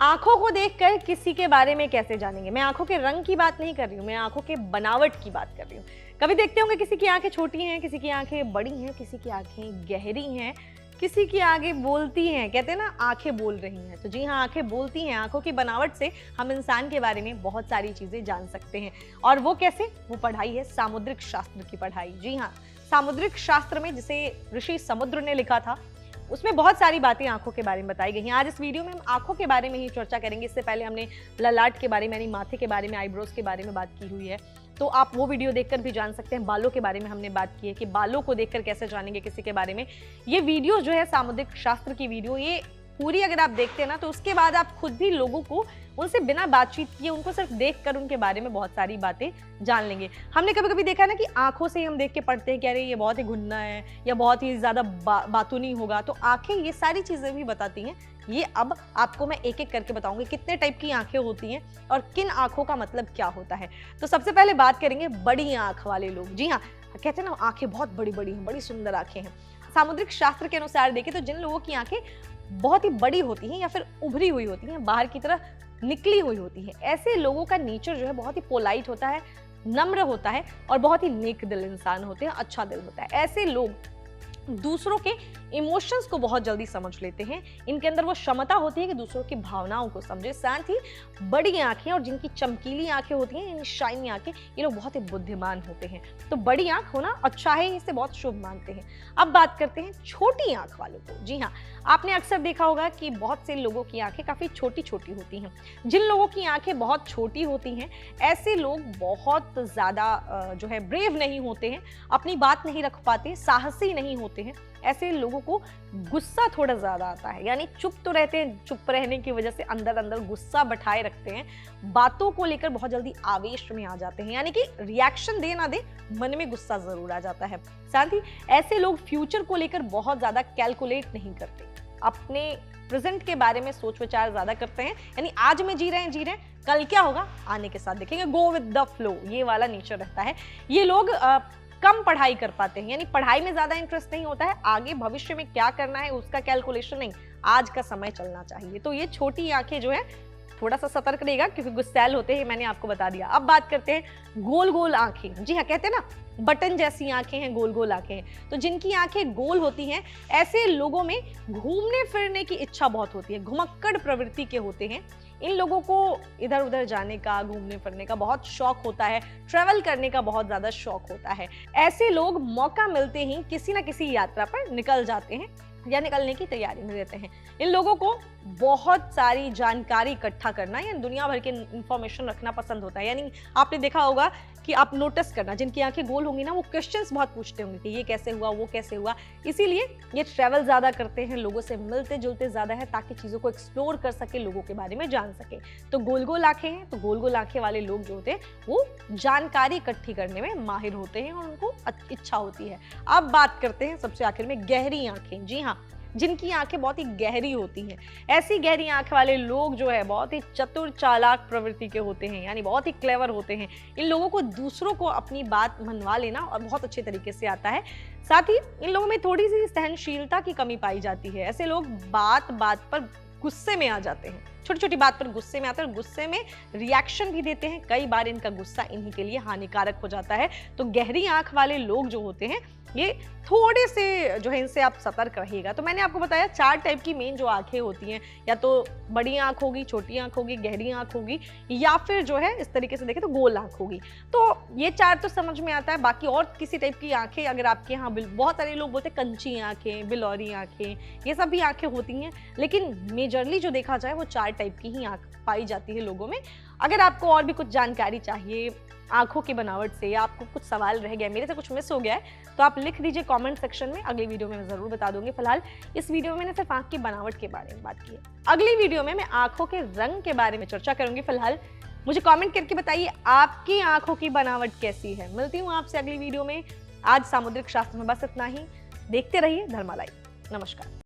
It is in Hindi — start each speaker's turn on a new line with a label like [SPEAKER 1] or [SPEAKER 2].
[SPEAKER 1] आंखों को देखकर किसी के बारे में कैसे जानेंगे। मैं आंखों के रंग की बात नहीं कर रही हूँ, मैं आंखों के बनावट की बात कर रही हूँ। कभी देखते होंगे किसी की आंखें छोटी हैं, किसी की आंखें बड़ी हैं, किसी की आंखें गहरी हैं, किसी की आंखें बोलती हैं। कहते हैं ना, आंखें बोल रही हैं। तो जी हाँ, आंखें बोलती हैं। आंखों की बनावट से हम इंसान के बारे में बहुत सारी चीजें जान सकते हैं। और वो कैसे? वो पढ़ाई है सामुद्रिक शास्त्र की पढ़ाई। जी हाँ, सामुद्रिक शास्त्र में जिसे ऋषि समुद्र ने लिखा था, उसमें बहुत सारी बातें आंखों के बारे में बताई गई हैं। आज इस वीडियो में हम आंखों के बारे में ही चर्चा करेंगे। इससे पहले हमने ललाट के बारे में, यानी माथे के बारे में, आईब्रोज के बारे में बात की हुई है, तो आप वो वीडियो देखकर भी जान सकते हैं। बालों के बारे में हमने बात की है कि बालों को देखकर कैसे जानेंगे किसी के बारे में। ये वीडियो जो है सामुद्रिक शास्त्र की वीडियो, ये पूरी अगर आप देखते हैं ना, तो उसके बाद आप खुद भी लोगों को, उनसे बिना बातचीत किए, उनको सिर्फ देखकर उनके बारे में बहुत सारी बातें जान लेंगे। हमने कभी कभी देखा ना कि आंखों से हम देख के पढ़ते हैं कि अरे ये बहुत ही घुन्ना है या बहुत ही ज्यादा बातूनी होगा। तो आंखें ये सारी चीजें भी बताती हैं। ये अब आपको मैं एक एक करके बताऊंगी कितने टाइप की आंखें होती हैं और किन आंखों का मतलब क्या होता है। तो सबसे पहले बात करेंगे बड़ी आंख वाले लोग। जी हाँ, कहते हैं ना, आंखें बहुत बड़ी बड़ी हैं, बड़ी सुंदर आंखें हैं। सामुद्रिक शास्त्र के अनुसार देखें तो जिन लोगों की आंखें बहुत ही बड़ी होती हैं या फिर उभरी हुई होती हैं, बाहर की तरफ निकली हुई होती है, ऐसे लोगों का नेचर जो है बहुत ही पोलाइट होता है, नम्र होता है और बहुत ही नेक दिल इंसान होते हैं, अच्छा दिल होता है। ऐसे लोग दूसरों के इमोशंस को बहुत जल्दी समझ लेते हैं। इनके अंदर वो क्षमता होती है कि दूसरों की भावनाओं को समझे। साथ ही बड़ी आंखें और जिनकी चमकीली आंखें होती हैं, इन शाइनी आंखें, ये लोग बहुत ही बुद्धिमान होते हैं। तो बड़ी आंख होना अच्छा है, इसे बहुत शुभ मानते हैं। अब बात करते हैं छोटी आंख वालों को। जी हाँ, आपने अक्सर देखा होगा कि बहुत से लोगों की आंखें काफी छोटी छोटी होती हैं। जिन लोगों की आंखें बहुत छोटी होती हैं, ऐसे लोग बहुत ज्यादा जो है ब्रेव नहीं होते हैं, अपनी बात नहीं रख पाते, साहसी नहीं होते हैं। ऐसे लोगों को गुस्सा थोड़ा ज्यादा आता है, यानी चुप तो रहते हैं, चुप रहने की वजह से अंदर अंदर गुस्सा बैठाए रखते हैं, बातों को लेकर बहुत जल्दी आवेश में आ जाते हैं, यानी कि रिएक्शन दे ना दे, मन में गुस्सा जरूर आ जाता है। साथ ही ऐसे लोग फ्यूचर को लेकर बहुत ज्यादा कैलकुलेट नहीं करते, अपने प्रेजेंट के बारे में सोच विचार ज्यादा करते हैं, यानी आज में जी रहे हैं, कल क्या होगा आने के साथ देखेंगे, गो विद द फ्लो, ये वाला नेचर रहता है। ये लोग कम पढ़ाई कर पाते हैं, यानी पढ़ाई में ज्यादा इंटरेस्ट नहीं होता है, आगे भविष्य में क्या करना है उसका कैलकुलेशन नहीं, आज का समय चलना चाहिए। तो ये छोटी आंखें जो है थोड़ा सा सतर्क रहेगा, क्योंकि गुस्सैल होते हैं, मैंने आपको बता दिया। अब बात करते हैं गोल गोल आंखें। जी हाँ, कहते हैं ना, बटन जैसी आंखें हैं, गोल गोल आंखें हैं। तो जिनकी आंखें गोल होती हैं, ऐसे लोगों में घूमने फिरने की इच्छा बहुत होती है, घुमक्कड़ प्रवृत्ति के होते हैं। इन लोगों को इधर उधर जाने का, घूमने फिरने का बहुत शौक होता है, ट्रैवल करने का बहुत ज्यादा शौक होता है। ऐसे लोग मौका मिलते ही किसी ना किसी यात्रा पर निकल जाते हैं या निकलने की तैयारी में रहते हैं। इन लोगों को बहुत सारी जानकारी इकट्ठा करना या दुनिया भर के इंफॉर्मेशन रखना पसंद होता है। यानी आपने देखा होगा कि आप नोटिस करना, जिनकी आंखें गोल होंगी ना, वो क्वेश्चंस बहुत पूछते होंगे कि ये कैसे हुआ, वो कैसे हुआ। इसीलिए ये ट्रैवल ज्यादा करते हैं, लोगों से मिलते जुलते ज्यादा है, ताकि चीजों को एक्सप्लोर कर सके, लोगों के बारे में जान सके। तो गोल गोल आंखें हैं, तो गोल गोल आंखें वाले लोग जो होते हैं वो जानकारी इकट्ठी करने में माहिर होते हैं और उनको इच्छा होती है। अब बात करते हैं सबसे आखिर में गहरी आंखें। जी हाँ, जिनकी आंखें बहुत ही गहरी होती हैं। ऐसी गहरी आंख वाले लोग जो है बहुत ही चतुर चालाक प्रवृत्ति के होते हैं, यानी बहुत ही क्लेवर होते हैं। इन लोगों को दूसरों को अपनी बात मनवा लेना और बहुत अच्छे तरीके से आता है। साथ ही इन लोगों में थोड़ी सी सहनशीलता की कमी पाई जाती है। ऐसे लोग बात बात पर गुस्से में आ जाते हैं, छोटी छोटी बात पर गुस्से में आते हैं और गुस्से में रिएक्शन भी देते हैं। कई बार इनका गुस्सा इन्हीं के लिए हानिकारक हो जाता है। तो गहरी आंख वाले लोग जो होते हैं, ये थोड़े से जो है, इनसे आप सतर्क रहिएगा। तो मैंने आपको बताया 4 टाइप की मेन जो आंखें होती हैं, या तो बड़ी आंख होगी, छोटी आंख होगी, गहरी आंख होगी, या फिर जो है इस तरीके से देखें तो गोल आंख होगी। तो ये 4 तो समझ में आता है। बाकी और किसी टाइप की आंखें अगर आपके यहाँ, बहुत सारे लोग बोलते हैं कंची आंखें, बिलौरी आंखें, ये सब भी आंखें होती हैं, लेकिन मेजरली जो देखा जाए वो 4 टाइप की ही आंख पाई जाती है लोगों में। अगर आपको और भी कुछ जानकारी चाहिए आंखों की बनावट से, या आपको कुछ सवाल रह गया, मेरे से कुछ मिस हो गया है, तो आप लिख दीजिए कमेंट सेक्शन में, अगली वीडियो में मैं जरूर बता दूंगी। फिलहाल इस वीडियो में मैंने सिर्फ आंख की बनावट के बारे में बात की है। अगली वीडियो में मैं आंखों के रंग के बारे में चर्चा करूंगी। फिलहाल मुझे कमेंट करके बताइए आपकी आंखों की बनावट कैसी है। मिलती हूँ आपसे अगली वीडियो में। आज सामुद्रिक शास्त्र में बस इतना ही। देखते रहिए धर्मा लाइव। नमस्कार।